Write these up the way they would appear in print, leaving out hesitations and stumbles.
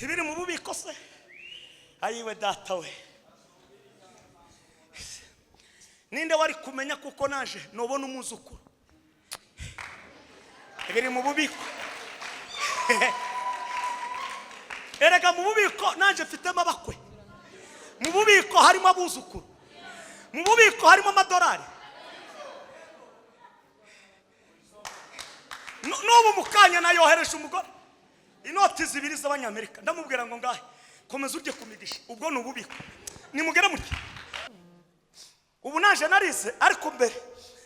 ibiri mu bubiko se ayiwe data we ninde wari kumenya kuko naje nobona umuzukuru ibiri mu bubiko erega mu bubiko naje mfitemo abakwe mu bubiko harimo abuzukuru mu bubiko harimo amadolari n'ubu mukanya nayohereje umugore inoti zibiri z'abanyamerika ndamubwira ngo ngahe komeza urye kumigisha ubwo n'ububiko nimugera muri ubu naje narize ariko mbere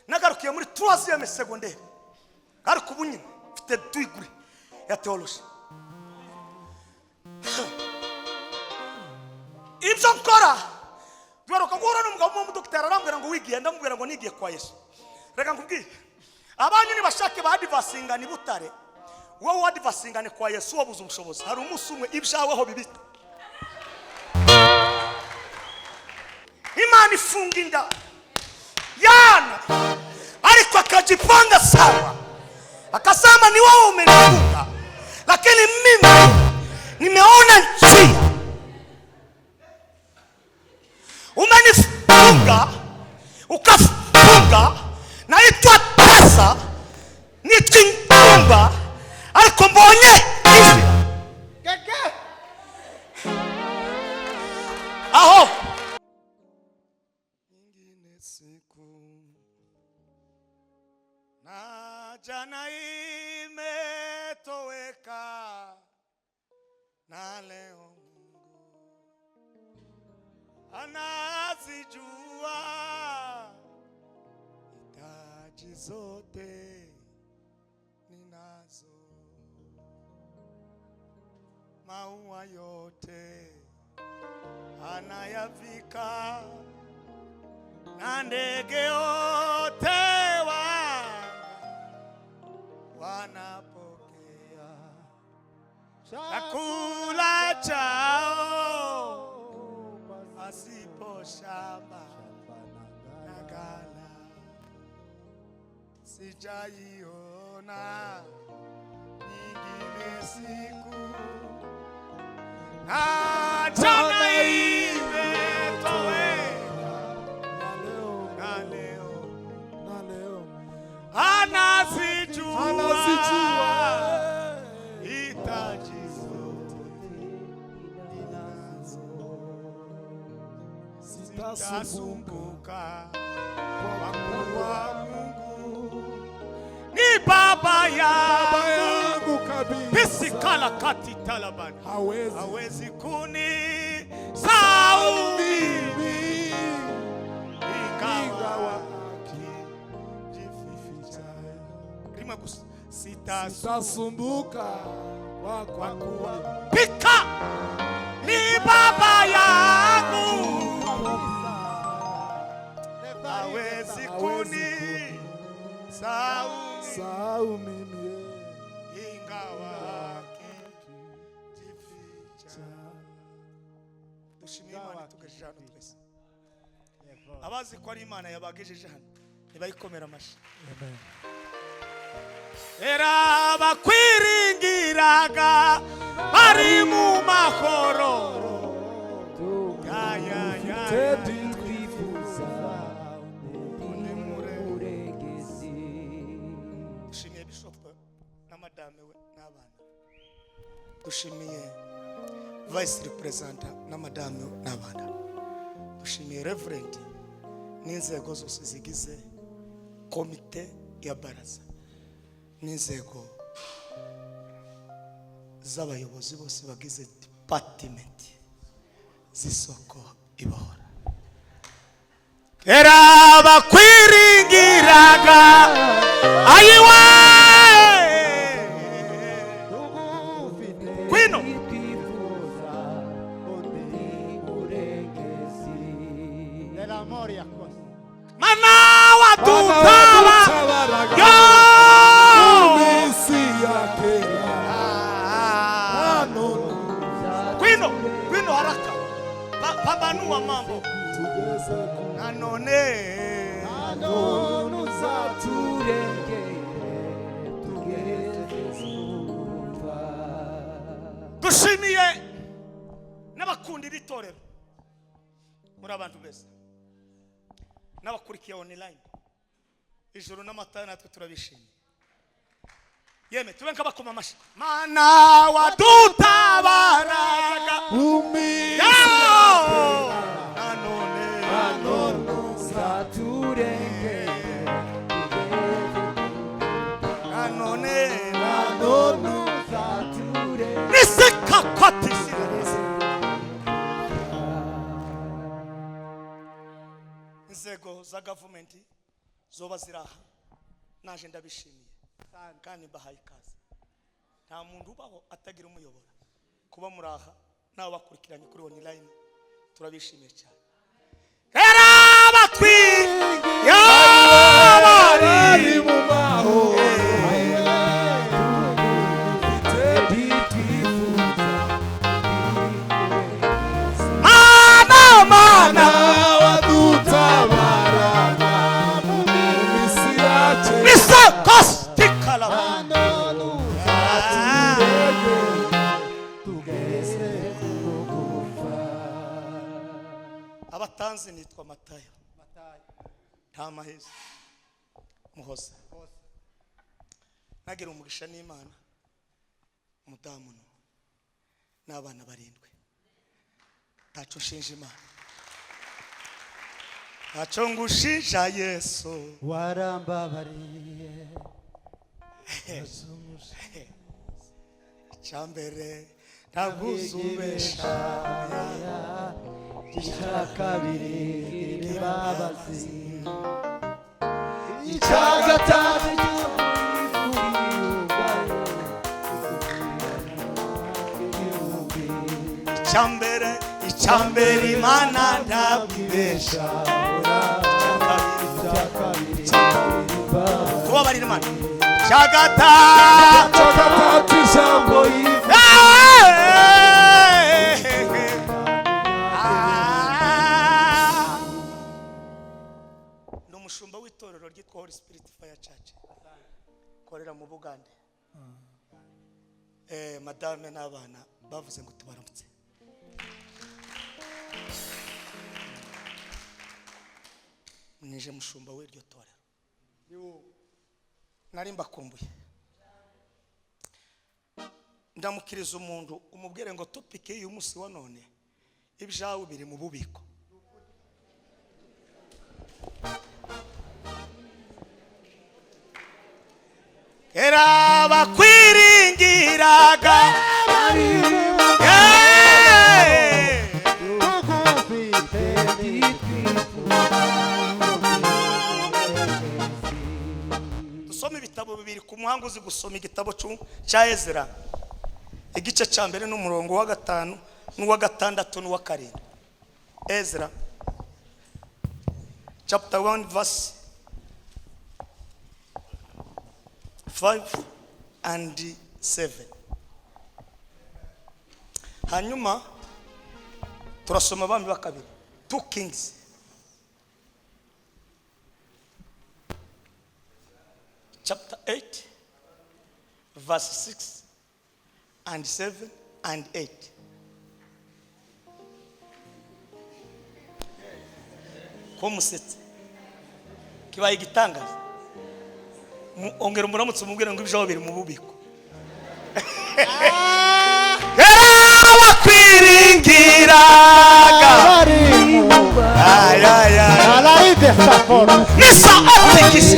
nagarukiye muri 3e secondaire ariko ubu nyine mfite degree ya theology ibyo nkora duheruka guhura n'umugabo w'umudokiteri arambwira ngo wigiye ndamubwira ngo nigiye kwa Yesu reka nkubwire abanyu nibashake badivasingana Butare wowe wadivasingane kwa Yesu wabuze ubushobozi hari umunsi umwe ibyaweho bibita Imana ifunga inda yana ariko akajipanga sawa akasema ni wewe umenifunga lakini mimi nimeona njia umenifunga ukafunga naitwa pesa nitwingumba ariko mbonye hivi gege aho nyingine siku na jana imetoweka na leo anazijua hitaji zote ninazo maua yote anayavika na ndege wote wanapokea chakula chao asipo shamba na gala sijaiona nyingine siku na jana imetoweka na leo anazijua hitaji zote ninazo sitasumbuka kwa kuwa Mungu ni baba yangu kabisa bisikala kati talaban hawezi kuni saumi ingawa jificha rima sitasumbuka kwa kuwa pika ni baba yangu hawezi kuni saumi ingawa jificha dushimira Imana tugejeje hano twese abazi ko ari Imana yabagejeje hano nibayikomera amashi amen era bakwiringiraga bari mu mahoro ya twifuza unemurengezi dushimiye bishop na madame we n'abana dushimiye vice representative na madame we n'abana dushimiye reverend n'inzego zose zigize komite ya baraza n'inzego z'abayobozi bose bagize department z'isoko ibohora era bakwiringiraga ayiwa kwino mana watutaba yo kwino haraka pabanua mambo nanone zaturengeye tugeze ndashimiye n'abakundira itorero muri abantu beza n'abakurikiye online ijoro n'amatara natwe turabishimiye yeme tube nk'abakoma amashi mana wadutabaraga nanone saturenge nanone saturenge nisikakwatisi inzego za gavumenti zoba ziraha naje ndabishimiye kandi bahaye ikaze nta muntu ubaho atagira umuyobora kuba muraha nawe bakurikiranye kuri online turabishimiye cyane era batwi yabari mu maho mana wadutabaraga mu misi yacu misakostikala abatanzi nitwa Matayo nta mahezi muhoza nagira umugisha n'Imana umudamu n'abana barindwi tacho shinja Imana tacho ngushinja Yesu warambabariye cyambere ntaguzubesha kabiri imbabazi icyagatatu icyambere Imana ndabwibesha kubabarira Imana icyagatatu ijambo n'umushumba w'itorero ryitwa Holy Spirit Fire Church korera mu Bugande madame n'abana bavuze ngo tubaramutse nije mushumba w'iryo torero nari mbakumbuye ndamukiriza umuntu umubwire ngo topike y'uyu munsi wa none ibyawe biri mu bubiko era bakwiringiraga dusoma ibitabo bibiri ku muhanga uzi gusoma igitabo cya Ezra igice cya mbere n'umurongo wa 5 n'uwa 6 n'uwa 7 Ezra chapter 1 verse 5 and 7 hanyuma turasoma abami bakabiri 2 Kings chapter 8 verse 6 and 7 and 8 komusetse kibaye igitangaza ongera umuramutse umubwire ngo ibyaho biri mu bubiko bakwiringiraga nisa atekisi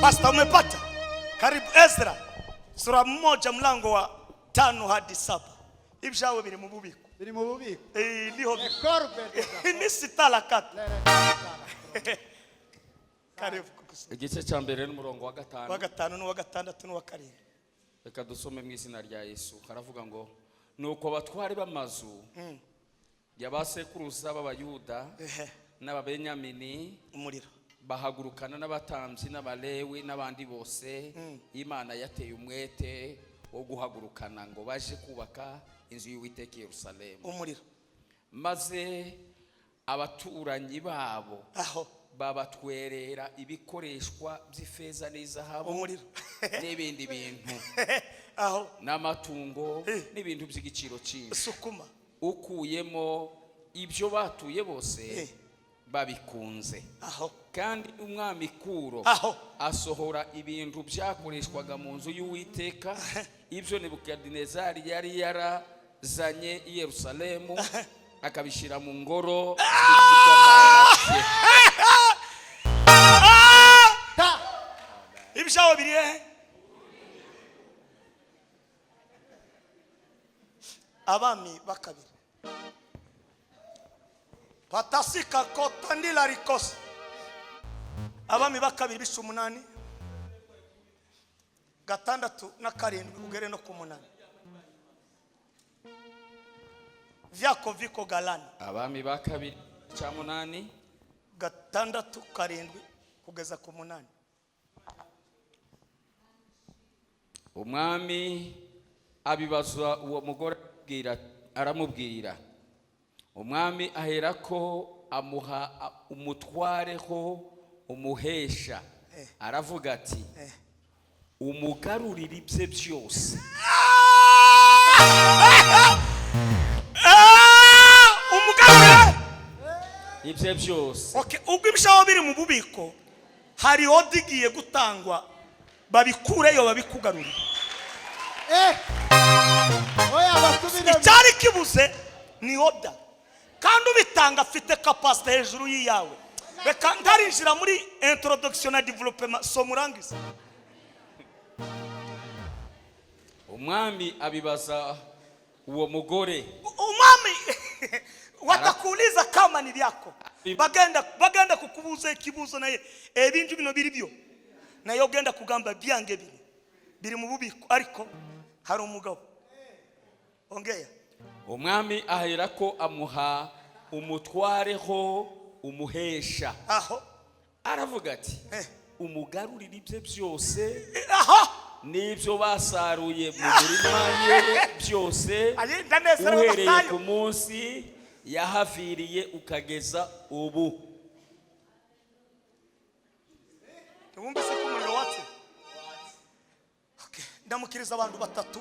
Pastor umepata karibu Ezra sura 1 mlango wa 5 hadi 7 ibyaho biri mu bubiko niho nisitala kata karibu igice cya mbere n'umurongo wa 5 n'uwa 6 n'uwa 7 reka dusome mu izina rya Yesu haravuga ngo nuko abatwari b'amazu y'abasekuruza b'abayuda n'ababenyamini umuriro bahagurukana n'abatambyi n'abalewi n'abandi bose Imana yateye umwete wo guhagurukana ngo baje kubaka inzu y'Uwiteka Yerusalemu umuriro maze abaturanyi babo aho babatwerera ibikoreshwa by'ifeza n'izahabu umuriro n'ibindi bintu aho n'amatungo n'ibintu by'igiciro cyinshi sukuma ukuyemo ibyo batuye bose babikunze aho kandi umwami Kuro aho asohora ibintu byakoreshwaga mu nzu y'Uwiteka ibyo Nebukadinezari yari yarazanye i Yerusalemu akabishira mu ngoro ibishaho birihe abami bakabiri patasika kotandila rikosi abami bakabiri bisha 8 gatandatu na 7 ugere no ku 8 vyako viko galani abami bakabiri cya 8 gatandatu 7 kugeza ku 8 umwami abibaza uwo mugore aramubwira umwami aherako amuha umutwareho umuhesha aravuga ati umugarurira ibye byose umugarurira ibye byose okay ubwo ibishaho biri mu bubiko hari odigiye gutangwa babikureyo babikugarurira oya basubire icyari kibuze ni oda kandi ubitanga afite capacity hejuru yiyawe reka ndarinjira muri introduction na development somurangiza umwami abibaza uwo mugore umwami watakuuliza kama ni byako bagenda kukubuza ikibuzo naye ebintu bino biri byo naye ogenda kugamba byange biri mu bubiko ariko hari umugabo ongea umwami aherako amuha umutwareho umuhesha aho aravuga ati umugarurira ibye byose aho n'ibyo basaruye mu murima ye byose uhereye ku munsi yahaviriye ukageza ubu Wumvise ko umuriro watse ndamukiriza abantu batatu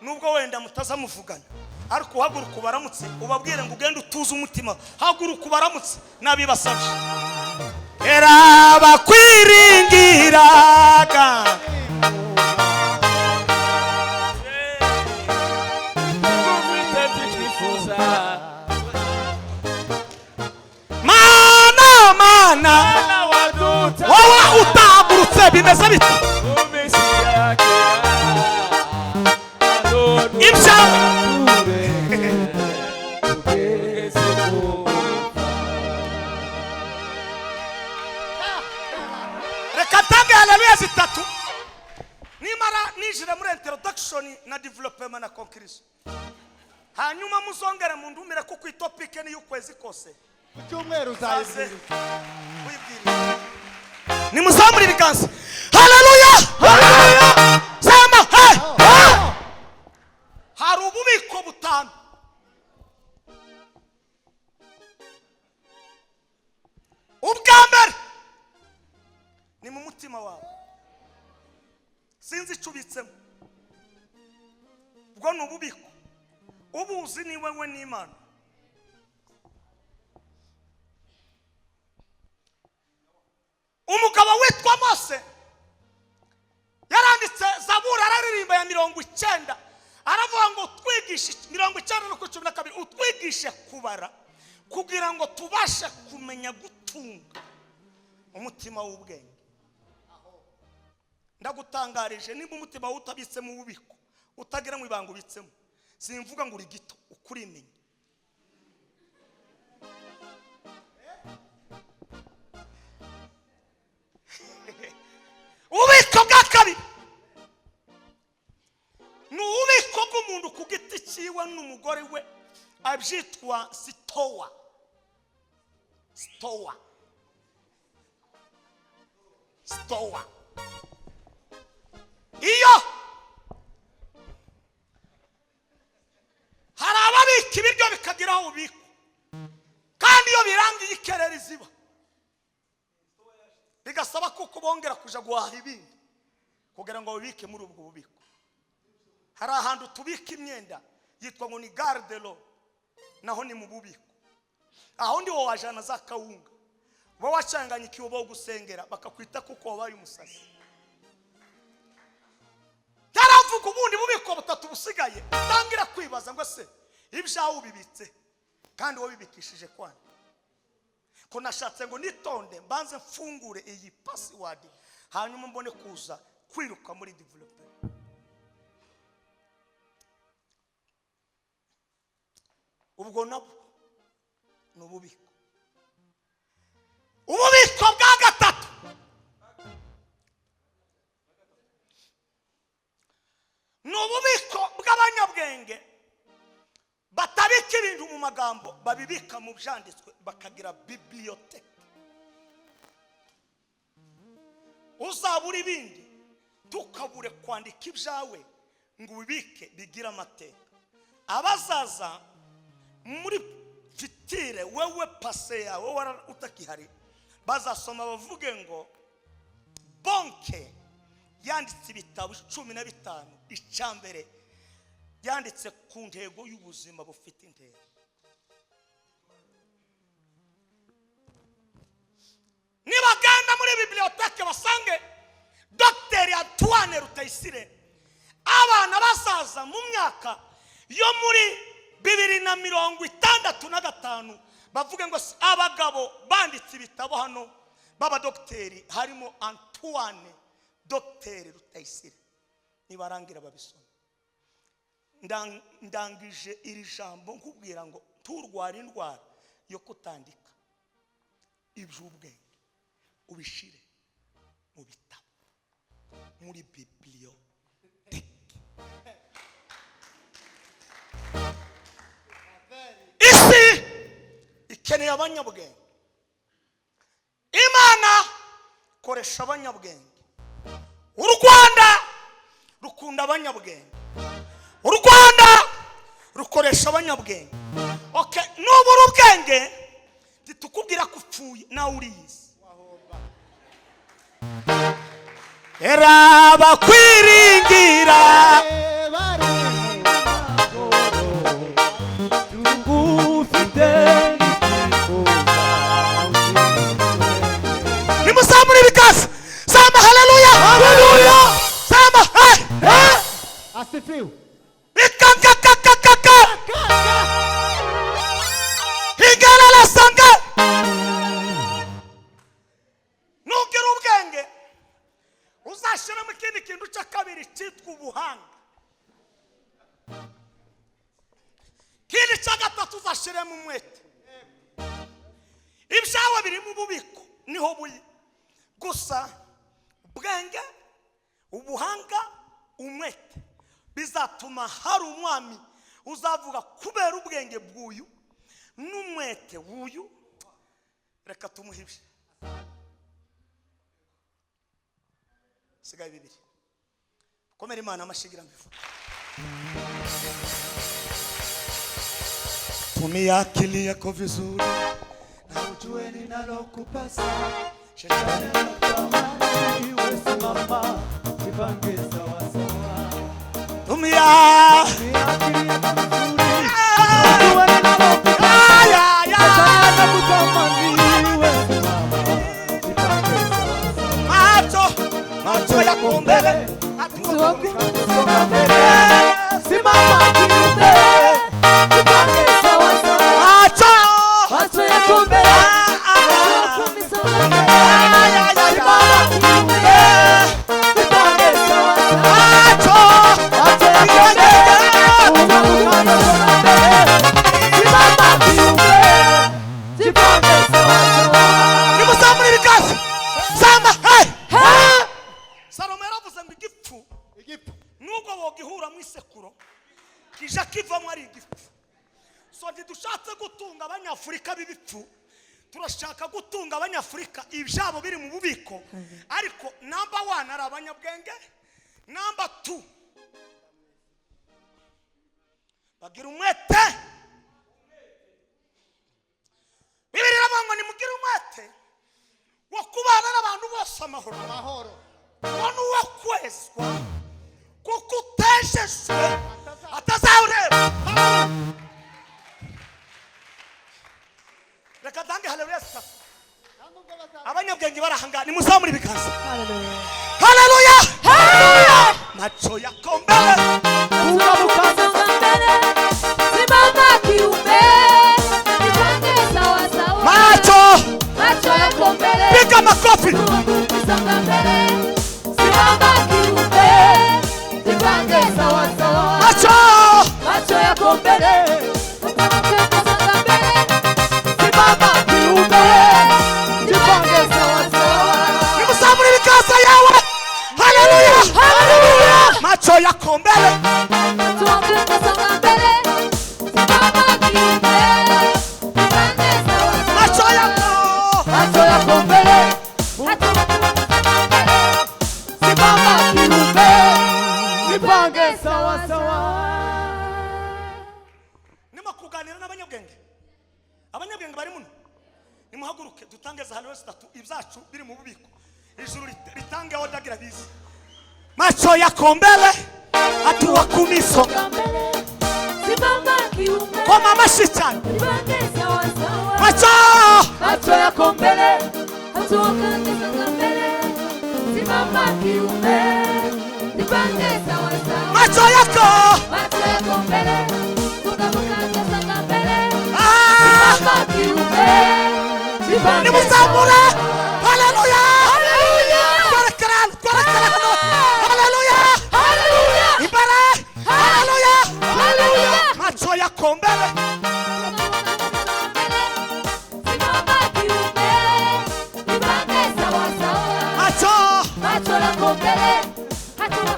nubwo wenda mutazamuvugana ariko uhaguruka ubaramutse ubabwire ngo ugende utuze umutima haguruka ubaramutse nabibasabye era bakwiringiraga mana wowe utagurutse bimeze bite ibyawe reka tange haleluya zitatu nimara nijira muri introduction na development na conclusion hanyuma muzongera mu ndumire kuko itopike ni y'ukwezi kose cyumweru uzayibwira ni muzamuri biganza haleluya haleluya sema hari ububiko butanu ubwa mbere ni mu mutima wawe sinzi icyo ubitsemo ubwo ni ububiko ubuzi ni wewe n'Imana umugabo witwa Mose yaranditse zaburi araririmba ya 90 aravuga ngo twigishe 90:12 utwigishe kubara kugira ngo tubashe kumenya gutunga umutima w'ubwenge ndagutangarije nimba umutima utabitse mu bubiko utagira mu ibanga ubitsemo simvuga ngo uri gito ukurimenye ububiko bwa kabiri ni ububiko bw'umuntu ku giti cyiwe n'umugore we abyitwa sitowa iyo hari ababika ibiryo bikagira aho ubiko kandi iyo birangiye ikerera iziba kuko bongera kuja guhaha ibindi kugira ngo babike muri ubwo bubiko. Hari ahantu tubika imyenda yitwa ngo ni garde-robe, naho ni mu bubiko. Aho ndi wo wajana za kawunga bo wacanganya ikibo gusengera bakakwita kuko wabaye umusazi. Taravuga ubundi bubiko butatu busigaye, utangira kwibaza ngo se ibyawe ubibitse kandi wabibikishije kwani? Ko nashatse ngo nitonde mbanze mfungure iyi password hanyuma mbone kuza kwiruka muri developer. Ubwo nabwo n'ububiko. Ububiko bwa gatatu n'ububiko bw'abanyabwenge batabika ibintu mu magambo, babibika mu byanditswe bakagira biblioteke. Uzabura ibindi tukabure kwandika ibyawe ngo ubibike bigira amateka. Abazaza muri fitire wewe pase yawe utakihari bazasoma bavuge ngo bonke yanditse ibitabo 15 icambere yanditse ku ntego y'ubuzima bufite intego. Nibaganda muri biblioteke basange Dr. Antoine Rutayisire, abana basaza mu myaka yo muri 2065 bavuge ngo abagabo banditse ibitabo hano baba dokteri, harimo Antoine Dr. Rutayisire. Nibarangira babisoma. Ndangije iri jambo nkubwira ngo turwara indwara yo kutandika iby'ubwenge ubishire mu bitabo muri biblioteke. Isi ikeneye abanyabwenge. Imana koresha abanyabwenge. U Rwanda rukunda abanyabwenge. U Rwanda rukoresha abanyabwenge. Okay, nubura ubwenge titukubwira kupfuye na uriyizi. Era bakwiringira nimusamure bikasi. Samba haleluya, haleluya. Samba asifiwe. Hingala la sanga. Nugera ubwenge uzashira mu kindi kintu cya kabiri cyitwa ubuhanga. Kindi cya gatatu uzashira mu mwete. Ibyawe biri mu bubiko niho buyi. Gusa ubwenge, ubuhanga, umwete bizatuma hari umwami uzavuga kubera ubwenge bw'uyu n'umwete w'uyu reka tumuhibye. Sigaye bibiri. Komera Imana amashigira mbivu. Tumia akili yako vizuri na ujue ninalokupasa. Shetani anatamani wewe simama jipange sawa sawa. Tumia akili yako vizuri ujue ninalokupasa. Shetani anatamani wewe simama jipange sawa sawa. Macho yako mbele, macho yako mbele. Simama kiume jipange sawa sawa. Macho yako mbele. Abanyafurika b'ibipfu turashaka gutunga abanyafurika ibyabo biri mu bubiko, ariko number 1 ari abanyabwenge, number 2 bagira umwete. Bibiri rabango ni mugira umwete wo kubana n'abantu bose amahoro amahoro none uwo kwezwa kuko utejejwe atazawureba. Reka dange haleluya. Abanyabwenge barahangana nimuzamura ibiganza. Haleluya. Macho yako mbele simama kiume nipange sawa sawa. macho yako mbele piga makofi. songa mbele simama kiume nipange sawa sawa. Macho yako mbele songa mbele simama kiume nipange sawa sawa. nimuzamura ibiganza yawe. Haleluya. Macho yako mbele songa mbele simama kiume nipange sawa sawa. macho yako yako mbele simama kiume nipange sawa sawa. nima kuganira n'abanyabwenge. Abanyabwenge bari muno nimuhaguruke dutange za haleluya 3 ibyacu biri mu bubiko. Ijuru ritange odagira bizi. Macho yako mbele hatua kumiso simama kiume kwa mama shitani. nipange sawa sawa. Macho yako mbele hatua songa mbele simama kiume nipange sawa sawa. macho yako yako mbele songa mbele ah simama kiume nipange nimuzamure. Haleluya. Haleluya. Ibara. Haleluya. Macho yako mbele simama kiume nipange sawa sawa. macho yako mbele hatua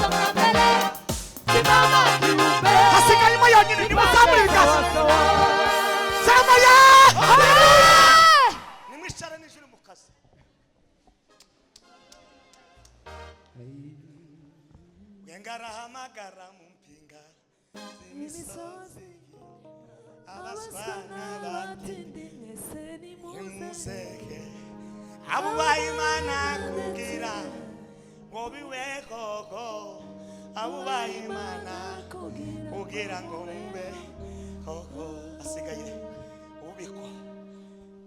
songa mbele simama kiume hasigaye moyo nyine nimuzamure ibiganza. sawa. Sema ya. Nimwishare nijuru mu kazi. Ngarahamagara mu mpinga z'imisozi abaswana batindimuseke abubaha Imana kugira ngo bibe koko. Abubaha Imana kugira ngo bibe koko. Asigaye ububiko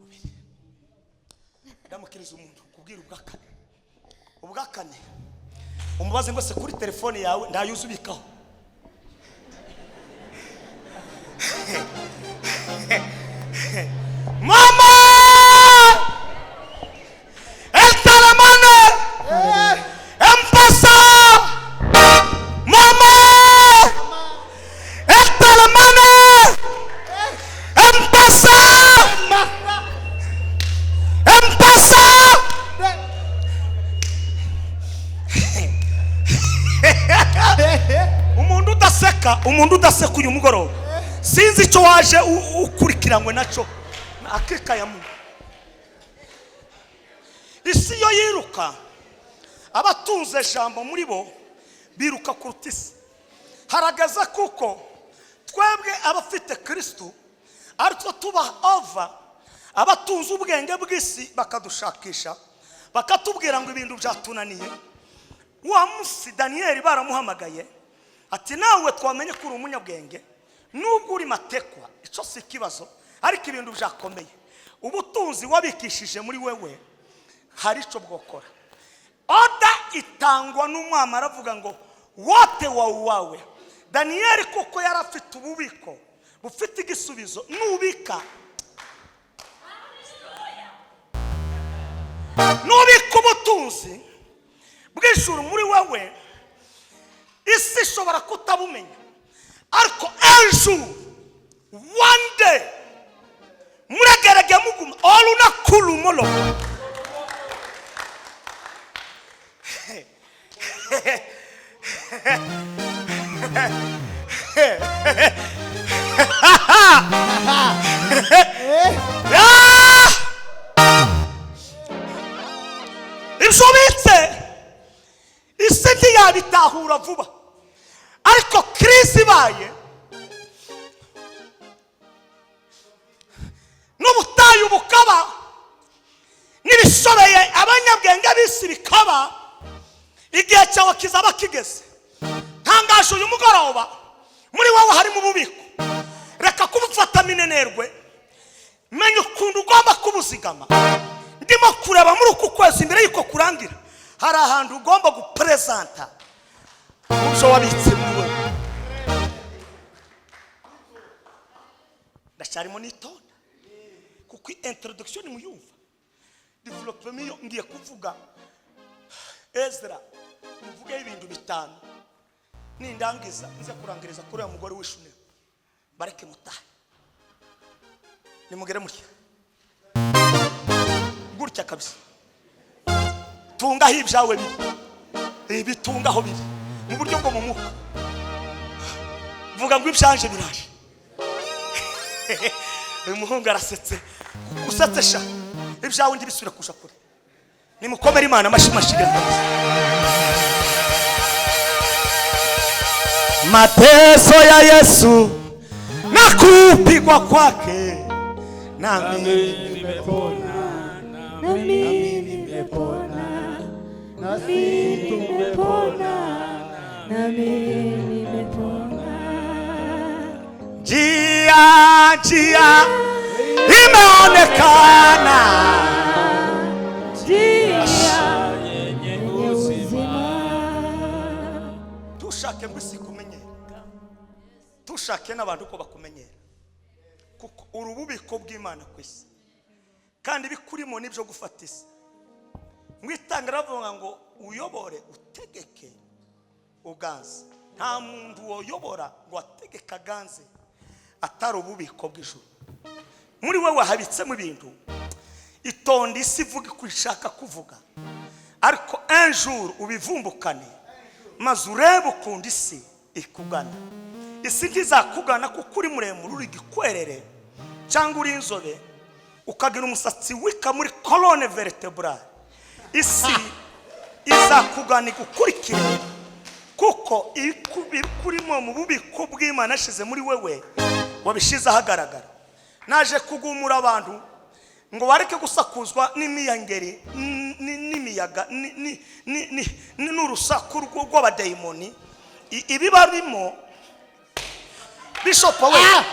bubiri. Ndamukiriza umuntu kubwira ubwakane umubaze ngo se kuri telefone yawe ndayuze ubikaho. Mama Estalamane Empasa Mama Estalamane Empasa umuntu udaseka uyu mugoroba sinzi icyo waje ukurikiranywe nacyo akikaya mu isi yo yiruka. Abatunze ijambo muri bo biruka kuruta isi. Haragaza kuko twebwe abafite Kristo aritwo tuba over abatunze ubwenge bw'isi bakadushakisha bakatubwira ngo ibintu byatunaniye. Wa musi Daniel baramuhamagaye ati nawe twamenye ko uri umunyabwenge nubwo uri matekwa icyo si kibazo ariko ibintu byakomeye. Ubutunzi wabikishije muri wewe hari icyo bwokora. Oda itangwa n'umwami aravuga ngo wote wawe. Daniel kuko yarafite ububiko bufite igisubizo nubika ubutunzi bw'ijuru muri wewe isi ishobora kutabumenya ariko ejo one day muregerege muguma oluna kulumolo ibsobitse isi ntiyabitahura vuba ariko Kristo ibaye n'ubutayu bukaba n'ibishobeye abanyabwenge bisi bikaba, igihe cyawe kizaba kigeze. Ntangaje uyu mugoroba muri wowe harimo ububiko. Reka kubufata minenerwe, menya ukuntu ugomba kubuzigama. Ndimo kureba muri uku kwezi imbere yuko kurangira, hari ahantu ugomba gupresenta ubyo wabitse muri wowe. Ndacyarimo nitonda kuko introduction muyumva, development ngiye kuvuga Ezra, muvuge ibintu bitanu. Nindangiza nze kurangiriza kuri ya mugore w'ishune, bareke mutahe nimugere mutya gutya kabisa. Tunga hibyawe biri, bitungaho biri mu buryo bwo mu mwuka. Vuga ngo ibyanje biraje. Umuhungu arasetse, usatse sha ibyawe ndi bisubira kusha kure. Nimukomere Imana amashimashire. Mateso ya Yesu na kupigwa kwake, nami nimepona, nami nimepona, nami nimepona, nami nimepona. Njia imeonekana, Njia yenye uzima. tushake mbisi kumenyera, tushake n'abantu ko bakumenyera, kuko urububiko bw'Imana kwisi kandi bikurimo nibyo gufatisa. Mwitanga ravuga ngo uyobore, utegeke, uganze. Nta muntu woyobora ngo ategeka ganze atari ububiko bw'ijuru. Muri wewe habitsemo ibintu itonde isi ivuga ko ishaka kuvuga, ariko un jour ubivumbukane maze urebe ukundi isi ikugana. Isi ntizakugana kuko uri muremure, uri gikwerere cyangwa uri inzobe ukagira umusatsi wika muri colonne vertebrale. Isi izakugana igukurikire kuko ikurimo mu bubiko bw'Imana ashize muri wewe, wabishize ahagaragara. Naje kugumura abantu ngo bareke gusakuzwa n'imiyangeri n'imiyaga n'urusaku rw'abadayimoni. Ibi barimo Bishop we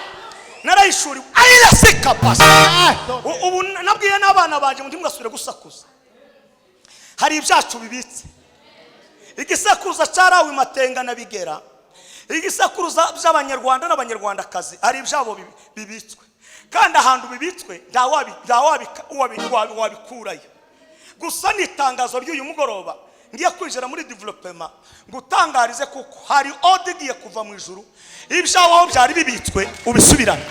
narayishuri ayiraseka pasi. Ubu nabwiye n'abana banje mundi mugasubire gusakuza. Hari ibyacu bibitse. Igisakuruza cyarawe Matenga na Bigera, igisakuruza by'Abanyarwanda n'Abanyarwandakazi ari ibyabo bibitswe, kandi ahantu bibitswe wabikurayo. Gusa nitangazo ry'uyu mugoroba ngiye kwinjira muri development ngutangarize kuko hari ode igiye kuva mu ijuru, ibyawo aho byari bibitswe ubisubirane.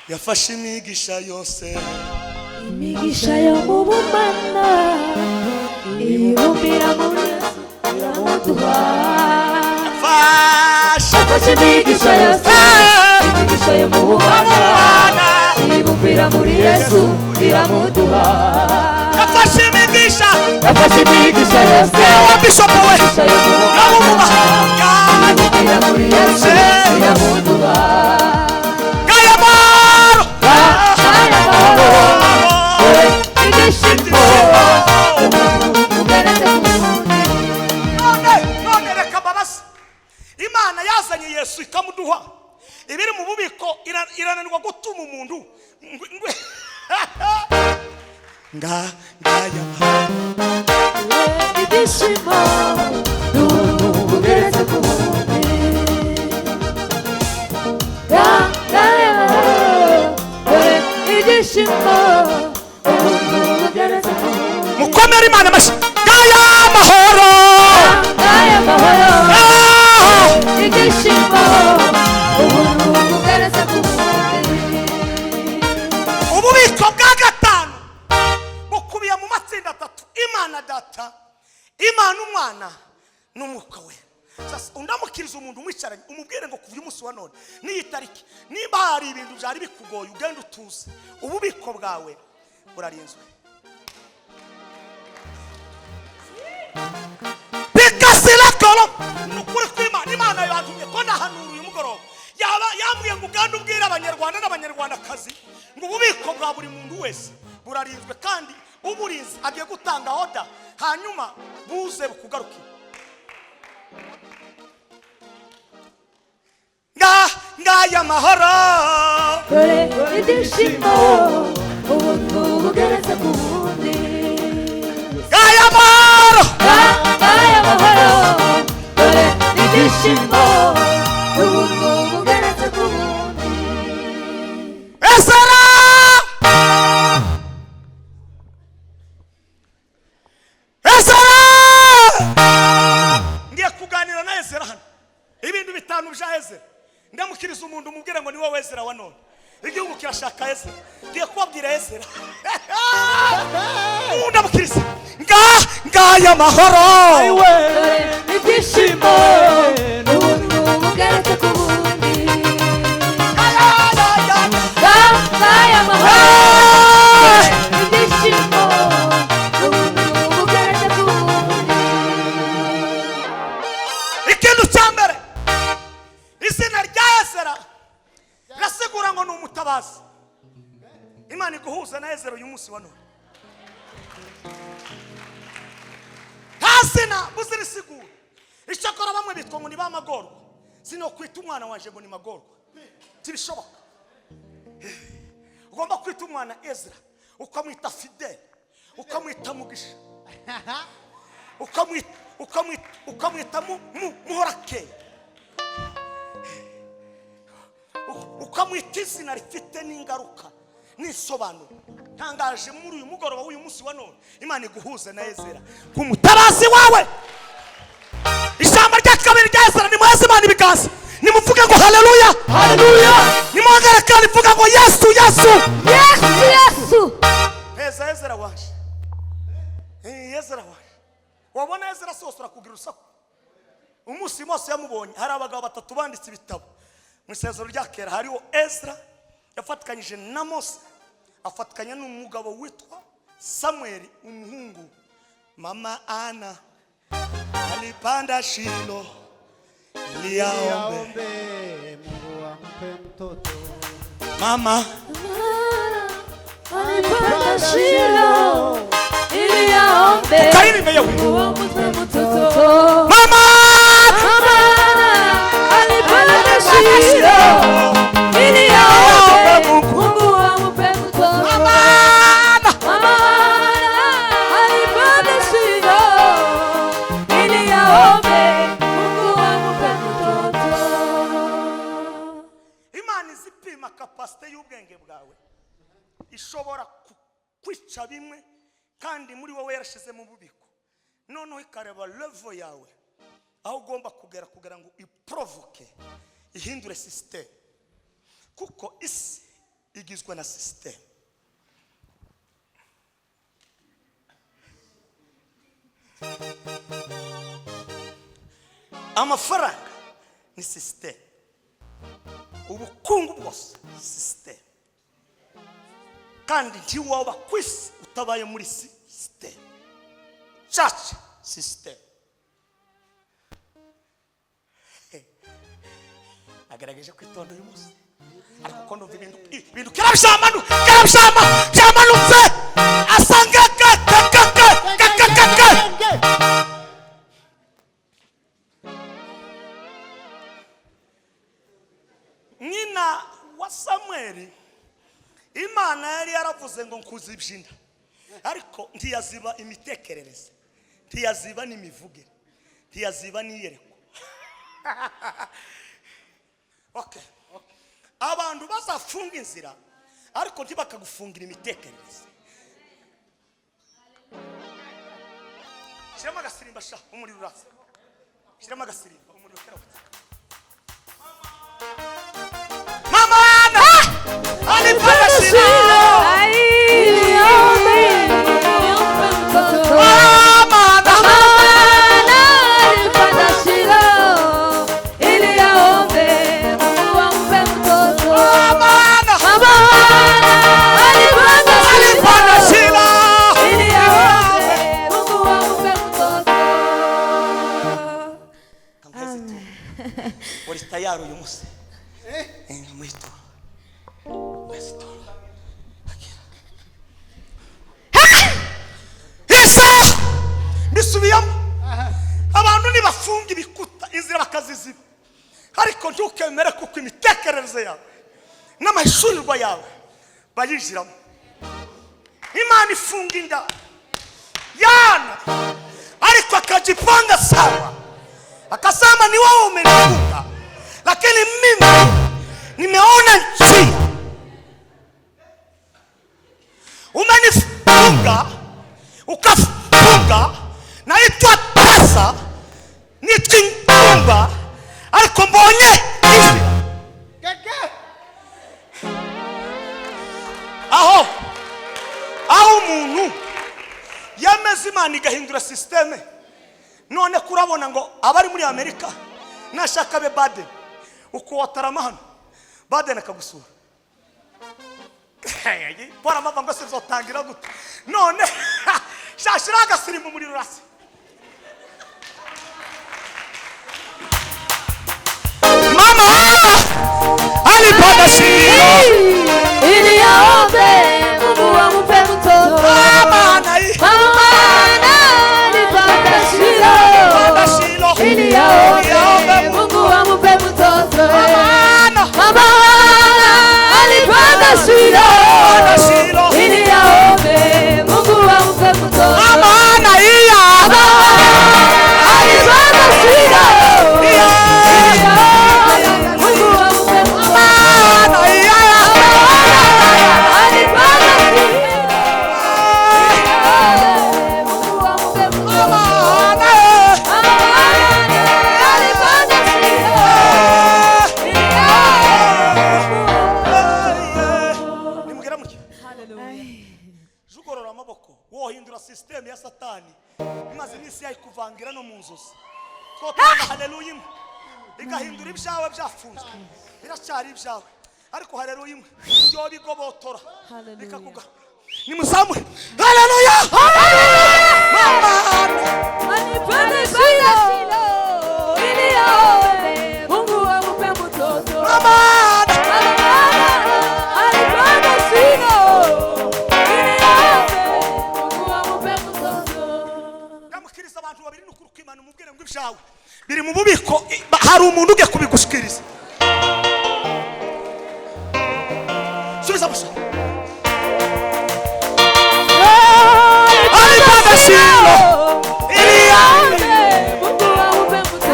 Yafashe imigisha yose, Imigisha yo mu bumana, ibumbira muri Yesu iramuduha. Yafashe imigisha yose, imigisha yo mu bumana, ibumbira muri Yesu iramuduha. yafashe imigisha yose, Bishop we imigisha yo mu bumana, ibumbira muri Yesu iramuduha. None reka babase, Imana yazanye Yesu ikamuduha. Ibiri mu bubiko irananirwa gutuma umuntu ngaya Ibyishimo n'ubugeretse ku bundi. Ibyishimo n'ubugeretse ku bundi. mukomere Imana amashyi. Ngaya amahoro, Ngaya amahoro. Ibyishimo n'ubugeretse ku bundi. ububiko bwa gatanu bukubiye mu matsinda atatu: Imana Data, Imana Umwana n'Umwuka we. Sasa undamukiriza umuntu umwicaranye umubwire ngo kuva umunsi wa none n'iyi tariki, niba hari ibintu byari bikugoye ugenda utuze, ububiko bwawe burarinzwe. Bikasira kolo nukuri kw'Imana. Imana yatumye ko ndahanura uyu mugoroba, yambwiye ngo uganda ubwira Abanyarwanda n'Abanyarwandakazi ngo ububiko bwa buri muntu wese burarinzwe kandi uburinzi agiye gutanga oda hanyuma buze bukugarukira. Ngaya mahoro dore ibyishimo ubuntu bugeretse ku bundi. ngaya mahoro Ngaya mahoro dore ibyishimo ubuntu bugeretse ku bundi. Ezra ngiye kuganira na Ezra hano ibintu bitanu bya Ezra. Ndamukiriza umuntu umubwire ngo ni wowe Ezra wa none. Igihugu kirashaka Ezra. Ngiye kubabwira Ezra. Ndamukiriza ngaya mahoro Dore ibyishimo ubuntu bugeretse ku bundi. Ngaya mahoro dore ibyishimo ubuntu bugeretse ku bundi. ikintu cya mbere izina rya Ezra rasigura ngo ni umutabazi. Imana iguhuza na Ezra uyu munsi wa none. Hasina buzirisigura icyakora bamwe bitwa ngo ni ba magorwa. Sino kwita umwana wanje ngo ni magorwa tibishoboka. Ugomba kwita umwana Ezra ukamwita Fidel ukamwita Mugisha ukamwita Muhorake ukamwita izina rifite n'ingaruka n'isobanuro. Ntangaje muri uyu mugoroba w'uyu munsi wa none Imana iguhuze na Ezra kumutabazi wawe. Ijambo rya kabiri rya Ezra ni mwese Imana ibiganza nimuvuge ngo haleluya haleluya. Nimwongere kandi vuga ngo Yesu Yesu Yesu Yesu. Ezra waje Ezra waje. Wabona Ezra sose urakugira urusaku. Umunsi Mose yamubonye hari abagabo batatu banditse ibitabo mu isezerano rya kera. Hariho Ezra yafatikanyije na Mose afatikanya n'umugabo witwa Samuel umuhungu. Mama Ana alipanda Shilo liaombe Mungu ampe mtoto. mama Alipanda Shilo ili aombe kaini meyewe Mungu ampe mtoto. mama Alipanda Shilo ili aombe Mungu ampe mtoto. Mama alipanda Shilo ili aombe Mungu ampe mtoto. Imana izipima kapasite y'ubwenge bwawe ishobora kwica bimwe kandi muri wowe yarashize mu bubiko. Noneho ikareba level yawe aho ugomba kugera kugira ngo iprovoke ihindure system, kuko isi igizwe na system. Amafaranga ni system, ubukungu bwose system, kandi ntiwaba kwisi utabaye muri system. Church system. Agaragaje kwitonda uyu munsi ariko ko ndumva ibintu kiramanutse asanga nyina wa Samuel. Imana yari yaravuze ngo nkuzibyina ariko ntiyaziba imitekerereze, ntiyaziba n'imivugire, ntiyaziba n'iyereko. Okay. Abantu bazafunga inzira ariko ntibakagufungira imitekerereze. Shirama agasirimba sha umuriro uraza. Shirama agasirimba umuriro uterawutse. Mama Ana alipanda Shilo ili aombe Mungu ampe mtoto. Mama Alipanda Shilo ili aombe Mungu ampe mtoto. Mama alipanda Shilo ili aombe Mungu ampe mtoto. Uri tayari uyu munsi? Mwito. mbisubiyamo abantu nibafunga ibikuta inzira bakaziziba ariko ntukemere kuko imitekerereze yawe n'amashurirwa yawe bayinjiramo. Imana ifunga inda yana ariko akajipanga sawa, akasema ni wewe umenifunga, lakini mimi nimeona njia. Umenifunga ukafunga naitwa tasa nitwingumba ariko mbonye aho umuntu yameze Imana igahindura systeme. None kurabona ngo abari muri Amerika nashaka be Baden uko watarama hano Baden akagusura bora mava ngo se zotangira gute none shashira agasirimu muri rasi. Mama alipanda shilo ili aombe Mungu ampe mtoto. Mama alipanda shilo ili aombe Mungu ampe mtoto. Mama alipanda shilo ili aombe Mungu ampe mtoto. Mama alipanda shilo system ya satani imaze imisi yayikuvangira no mu nzozi. Twotanga haleluya igahindura ibyawe byafunzwe biracyari ibyawe ariko haleluya byo bigobotora bikakuga nimuzamure haleluya. Mama alipanda shilo ili aombe Mungu ampe mtoto. Mama alipanda shilo ili aombe Mungu ampe mtoto. Ndamukiriza abantu babiri nukuruka Imana umubwire ngo ibyawe biri mu bubiko, hari umuntu ugiye kubigushikiriza. Subiza busa alipanda shilo ili aombe Mungu ampe mtoto.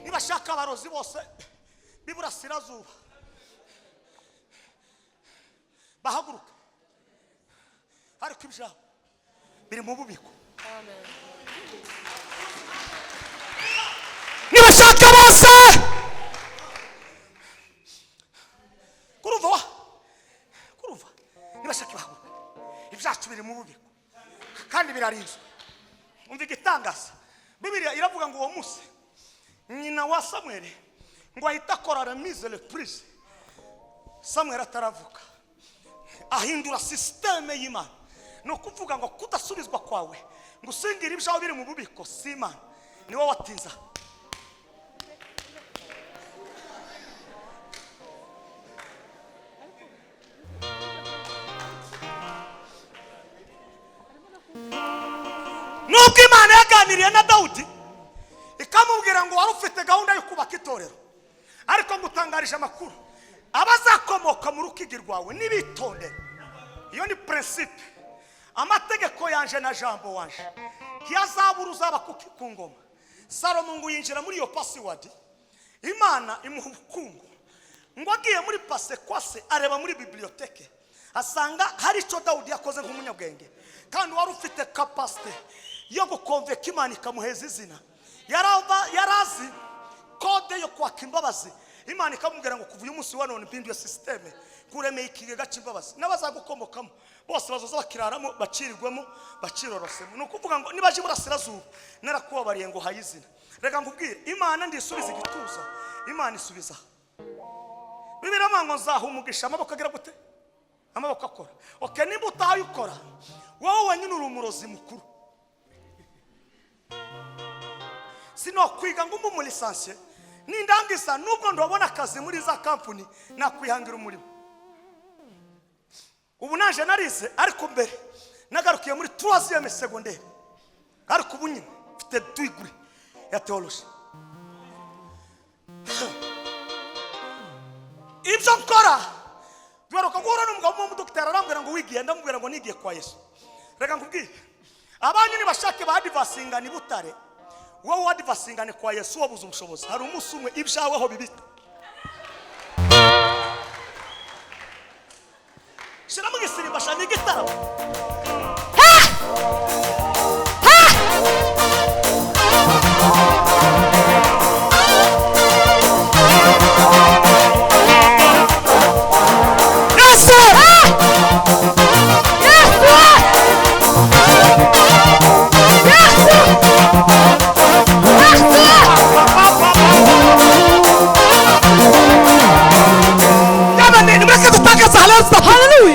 Nibashaka abarozi bose biburasirazuba bahaguruka ariko ibyawe biri mu bubiko. Nibashaka bose kuruva nibashaka bahaguruka ibyacu biri mu bubiko kandi birarinzwe. Umva igitangaza Bibiliya iravuga ngo uwo munsi nyina wa Samuel ngo ahita akora remise le prise. Samuel ataravuka ahindura systeme y'Imana no kuvuga ngo kudasubizwa kwawe ngo usingire ibyawe biri mu bubiko si Imana ni wowe watinza. Nubwo Imana yaganiriye na Dawudi ikamubwira ngo wari ufite gahunda yo kubaka itorero, ariko ngutangarije amakuru abazakomoka mu rukigi rwawe nibitondera. Iyo ni principe, amategeko yanje na jambo wanje ntiyazabura uzaba ku ngoma. Salomo ngo yinjira muri iyo password, Imana imuha ubukungu ngo agiye muri passe kwase areba muri biblioteke asanga hari icyo Dawudi yakoze nk'umunyabwenge kandi wari ufite capacity yo gukonveka Imana ikamuheza izina. Yarazi kode yo kwaka imbabazi. Imana ikamubwira ngo kuva uyu munsi wa none mpinduye systeme kuremeye ikigega cy'imbabazi n'abazagukomokamo bose bazoza bakiraramo bacirirwemo bacirorosemo. No kuvuga ngo nibaje burasirazuba narakubabariye ngo hayizina. Reka ngubwire Imana ndisubiza igituza, Imana isubiza. Bibira mango nzahumugisha amaboko agira gute? Amaboko akora. Okay, nimba utahaye ukora wowe wenyine uri umurozi mukuru. Sino kwiga ngo mu lisansiye nindangiza nubwo ndobona akazi muri za company nakwihangira umurimo. Ubu naje narize ariko mbere nagarukiye muri 3e secondaire, ariko ubu nyine mfite degree ya theology. Ibyo nkora duheruka guhura n'umugabo w'umudokiteri arambwira ngo wigiye, ndamubwira ngo nigiye kwa Yesu. Reka nkubwire abanyu nibashake ba advancing ni Butare, wowe advancing kwa Yesu wabuze ubushobozi. Hari umunsi umwe ibyawe aho bibita shira mu gisirimba shani gitara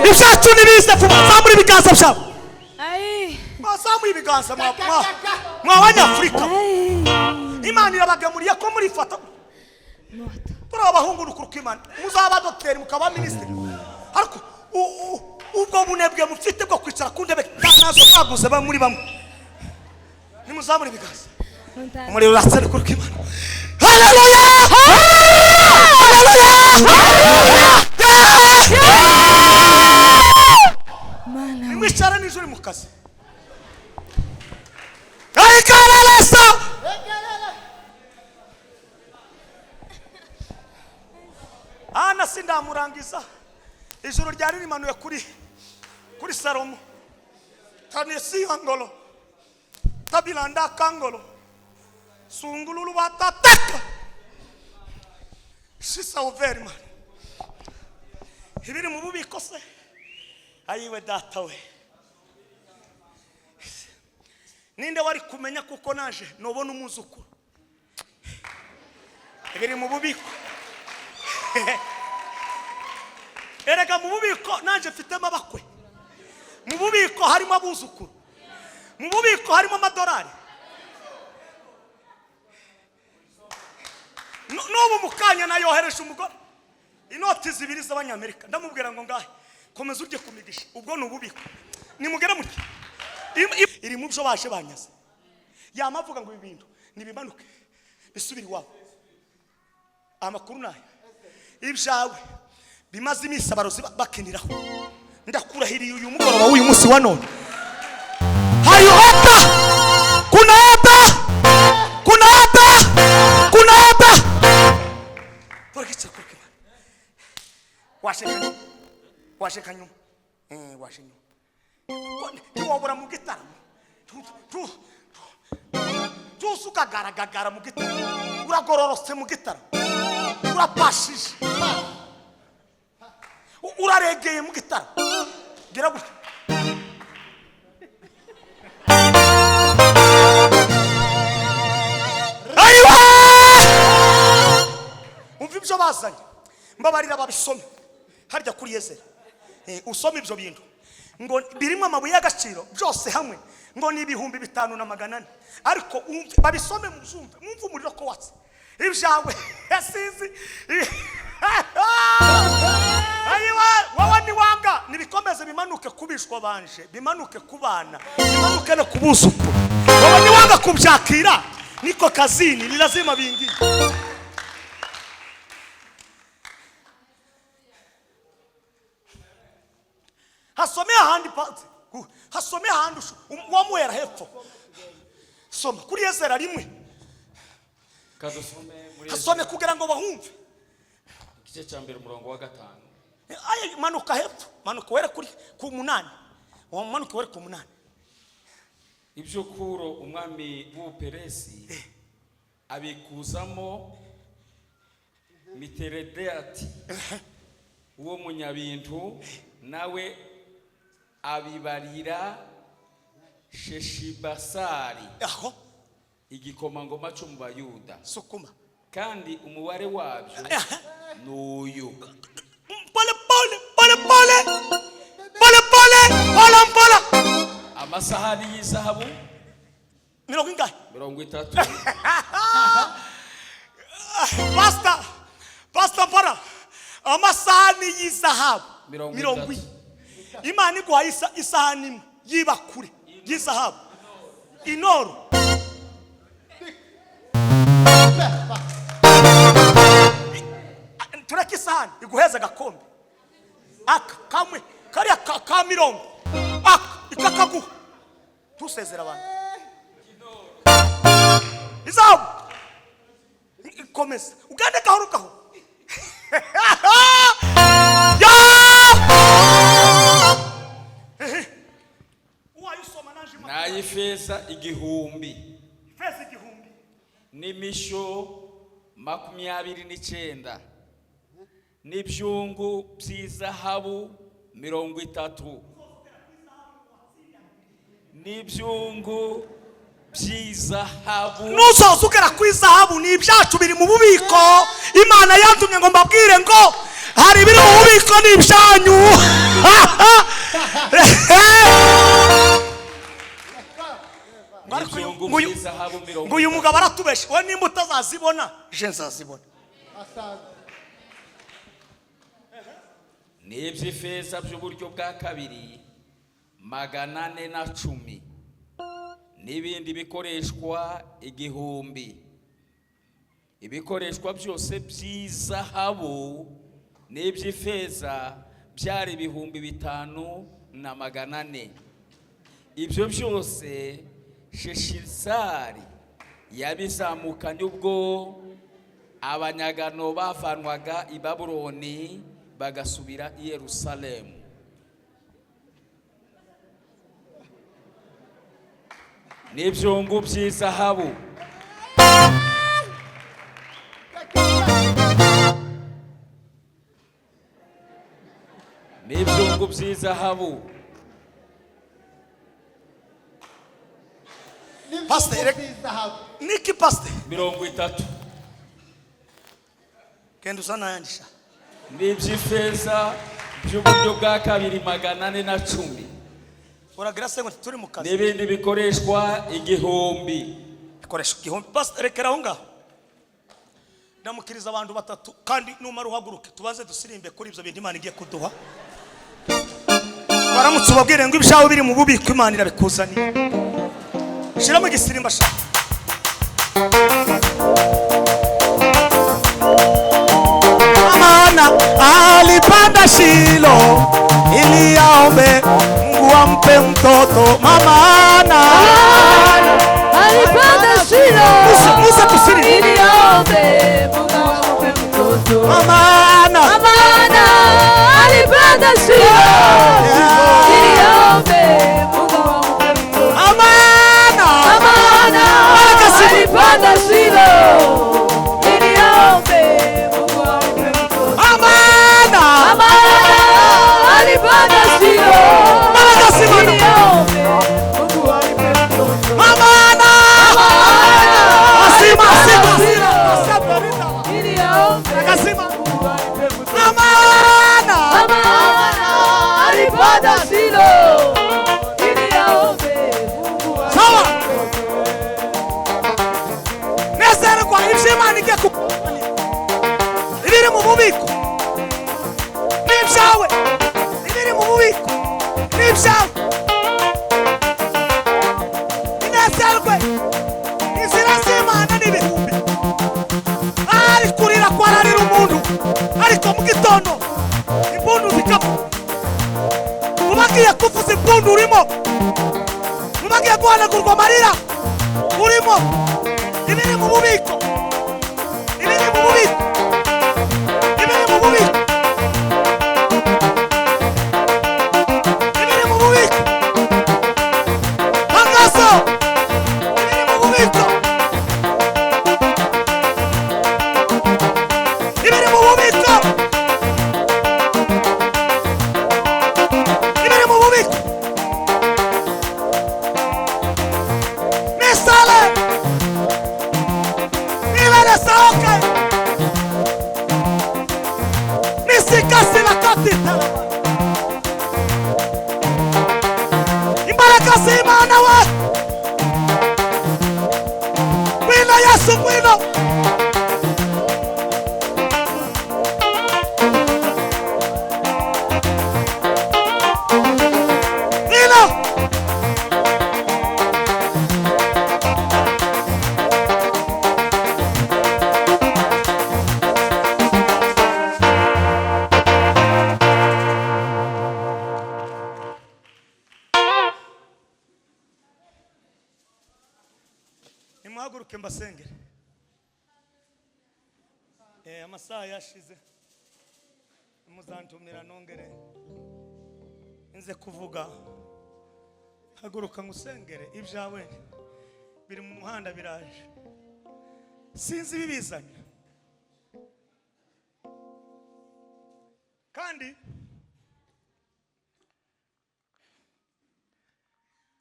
ibyacu nibize zamuri biganza byabo. Zamuri biganza mw'Abanyafurika. Imana irabagemuriye ko muri fata turi abahungu n'ukuruka Imana muzaba dogiteri mukaba minisitiri, ariko ubwo bunebwe mufite bwo kwicara ku ndebe nazo baguze ba muri bamwe nimuzamuri biganza muri urasere kuruka Imana. Haleluya, nimwicara nijoro mu kazi. Ana sindamurangiza ijoro ryari rimanuye kuri Salomo kanesi angolo tabilanda kangolo sungululu batateka shisa overi man ibiri mu bubiko se ayiwe data we. Ninde wari kumenya kuko naje nobona umuzukuru ibiri mu bubiko erega mu bubiko naje mfitemo abakwe, mu bubiko harimo abuzukuru, mu bubiko harimo amadolari. N'ubu mukanya nayohereje umugore inoti 2 z'Abanyamerika ndamubwira ngo ngahe komeza urye kumigisha. Ubwo n'ububiko nimugera muri iri mu byo baje banyaze yamavuga ngo ibintu nibimanuke bisubira iwabo. Amakuru nayo ibyawe bimaze iminsi abarozi bakiniraho. Ndakurahiriye uyu mugoroba w'uyu munsi wa none hayo hata kuna porkicha kurkima washeka nyuma washe nyuma tiwobora mu gitara tu suka garagara mu gitara uragororose mu gitara urapashije uraregeye mu gitara gira gutya. Ayiwa umva ibyo bazanye mbabarira babisome harya kuri Yezeri usome ibyo bintu ngo birimo amabuye y'agaciro byose hamwe ngo ni 5,400 ariko babisome muzumve mwumve umuriro ko watse ibyawe yasizi ayiwa wowe ni wanga nibikomeze bimanuke kubishwa banje bimanuke kubana bimanuke no kubuzukuru wowe ni wanga kubyakira niko kazini ni lazima bingi hasome ahandi pati hasome ahandi wamwera hepfo soma kuri Ezera rimwe kadusome muri hasome kugira ngo bahumve igice cya mbere umurongo wa 5 aye manuka hepfo manuka were kuri ku 8 manuka were ku 8 ibyo Kuro umwami w'Ubuperesi abikuzamo Miteredati uwo munyabintu nawe abibarira Sheshibasari aho igikomangoma cyo mu Bayuda sukuma kandi umubare wabyo n'uyu pole amasahani y'izahabu 30 Pastor para amasahani y'izahabu 30 Imana iguha isahani yibakure y'izahabu inoro tureke isahani iguheza gakombe aka kamwe kari ka 50 aka ikakaguha tusezera abantu izahabu komeza ugande gahoro gahoro n'ayifeza igihumbi n'imisho 29 n'ibyungu by'izahabu 30 n'ibyungu by'izahabu nusoza ugera ku izahabu ni ibyacu biri mu bubiko Imana yantumye ngo mbabwire ngo hari biri mu bubiko ni ibyanyu ngo uyu mugabo aratubeshe we nimba utazazibona je nzazibona n'iby'ifeza by'uburyo bwa kabiri 410 n'ibindi bikoreshwa 1000 ibikoreshwa byose by'izahabu n'iby'ifeza byari 5,400 ibyo byose Sheshisari yabizamukanye ubwo abanyagano bavanwaga i Babuloni bagasubira i Yerusalemu n'ibyungu by'izahabu n'ibyungu by'izahabu Pastor Niki Pastor 30 kendo sana yandisha n'iby'ifeza by'uburyo bwa kabiri 410 uragira se ngo turi mu kazi n'ibindi bikoreshwa 1000 bikoresha 1000 Pastor rekera honga ndamukiriza abantu batatu kandi numara uhaguruke tubaze dusirimbe kuri ibyo bintu Imana igiye kuduha baramutse ubabwire ngo ibyawe biri mu bubiko Imana irabikuzaniye shira mu gisirimba sha Amana alipanda Shilo ili aombe Mungu ampe mtoto Amana alipanda Shilo Musa kusiri ili aombe Mungu ampe mtoto Amana alipanda Shilo ili aombe Mungu ampe mtoto Amana alipanda Shilo ili aombe Mungu ampe mtoto Amana alipanda Shilo ili aombe Mungu ampe mtoto Amana asima ili aombe akasema Mungu ampe mtoto Amana alipanda Shilo ibyawe inezerwe inzira z'Imana n'ibihumbi ari kurira kwararira umuntu ariko mu gitondo impundu zikava mubagiye kuvuza impundu urimo mubagiye guhanagurwa amarira urimo ibiri mu bubiko ibiri mu bubiko ibiri mu bubiko ibiri mu bubiko tangazo ibiri mu bubiko ibiri mu bubiko ibiri mu bubiko misale nibere saoke nisikasi la katita imbaraga z'Imana we ngwino Yesu ngwino ngwino nimuhaguruke mbasengere amasaha yashize muzantumira nongere nze kuvuga haguruka ngusengere ibyawe biri mu muhanda biraje sinzi ibibizanye kandi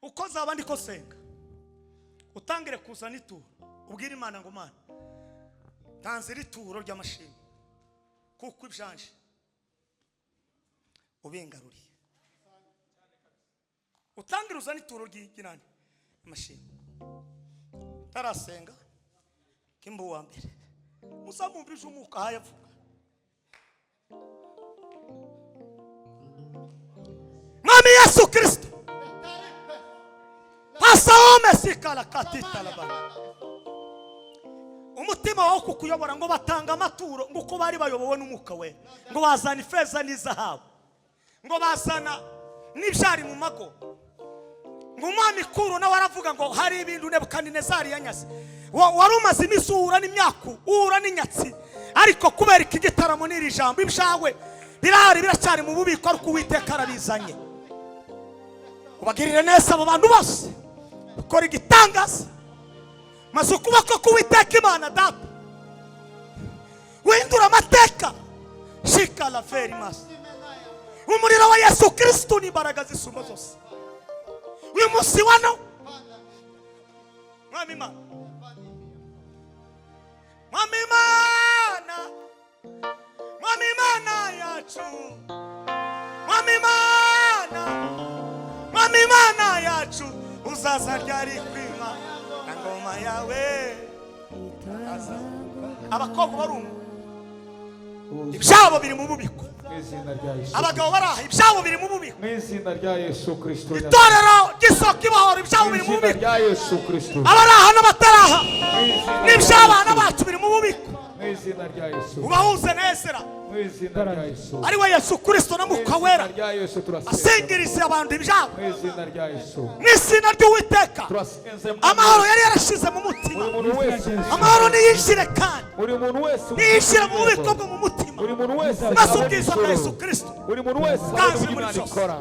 uko zaba ndiko senga utangire kuzana ituro ubwira Imana ngo Mana tanzira ituro ry'amashimwe kuko ibyanje ubingaruriye utangire uzana ituro ry'inani amashimwe tarasenga kimbo wa mbere musamumvije umuka hayavuga Mwami Yesu Kristo pasaome sikala katita labana umutima wawe kukuyobora ngo batanga amaturo ngo uko bari bayobowe n'umuka we ngo bazana ifeza n'izahabu ngo bazana n'ibyari mu mago ngo umwami kuru nawe aravuga ngo hari ibintu Nebukadinezari yanyase wari umaze iminsi uhura n'imyaku uhura n'inyatsi ariko kubera iki gitaramo n'iri jambo ibyawe birahari biracyari mu bubiko ariko Uwiteka arabizanye ubagirire neza abo bantu bose ukora igitangaza maze ukuboko k'Uwiteka Imana data windura amateka shika la feri mas umuriro wa Yesu Kristo n'imbaraga z'isumba zose uyu munsi wano Mwami Imana Mwami Imana Mwami Imana yacu Mwami Imana Mwami Imana yacu uzaza ryari kwima na ngoma yawe abakobwa barumva ibyabo biri mu bubiko abagabo baraha ibyabo biri mu bubiko mw'izina rya Yesu Kristo itorero gisoko ibahoro ibyabo biri mu mw'izina bubiko rya Yesu Kristo abaraha n'abataraha n'iby'abana bacu biri mu bubiko mw'izina rya Yesu ubahuze nezera mw'izina rya Yesu ari we Yesu Kristo na Mwuka Wera mw'izina rya Yesu turasenga asingirize abantu ibyabo mw'izina rya Yesu n'izina ry'Uwiteka turasenze amahoro yari yarashize mu mutima buri muntu wese amahoro niyinjire kandi buri muntu wese niyinjire mu bubiko bwo mu mutima buri muntu wese maze ubwiza bwa Yesu Kristo buri muntu wese Bwaje ari muri Imana byose. ikora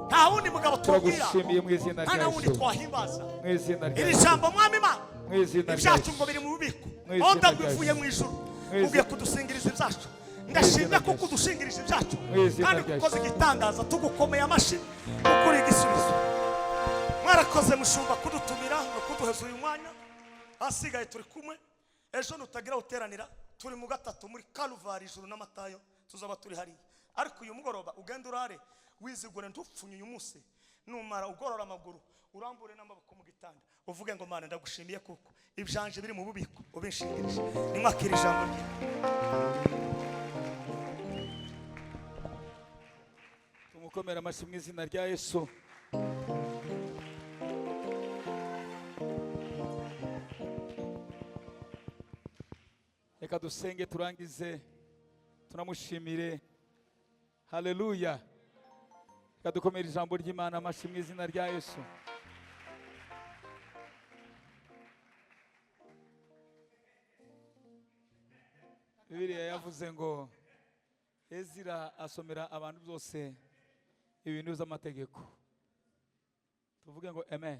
nta wundi mugabo tubwira turagushimiye mw'izina nta rya na wundi Yesu twahimbaza mw'izina rya iri Yesu jambo Mwami Imana mw'izina rya ibyacu Yesu ngo biri mu bubiko Mw'izina aho rya ndagwivuye Yesu. mu ijuru Mw'izina- ugiye kudusingiriza ibyacu ndashimye rya kuko Yesu. udushingirije ibyacu Mw'izina kandi rya kukoze Yesu. igitangaza tugukomeye amashyi ukuri igisubizo mwarakoze mushumba kudutumira no kuduheza uyu mwanya hasigaye turi kumwe ejo nutagira uteranira turi mu gatatu muri Kaluvari ijuru n'amatayo tuzaba turi hariya ariko uyu mugoroba ugenda urare wizigure ntupfunye uyu munsi numara ugorora amaguru urambure n'amaboko mu gitanda uvuge ngo Mana ndagushimiye kuko ibyanje biri mu bubiko ubinshingirije nimwakira ijambo rye tumukomere amashyi mu izina rya Yesu. Reka dusenge turangize tunamushimire. Haleluya. Reka dukomere ijambo ry'Imana amashyi mu izina rya Yesu. Bibiliya yavuze ngo Ezira asomera abantu bose ibintu by'amategeko. Tuvuge ngo amen.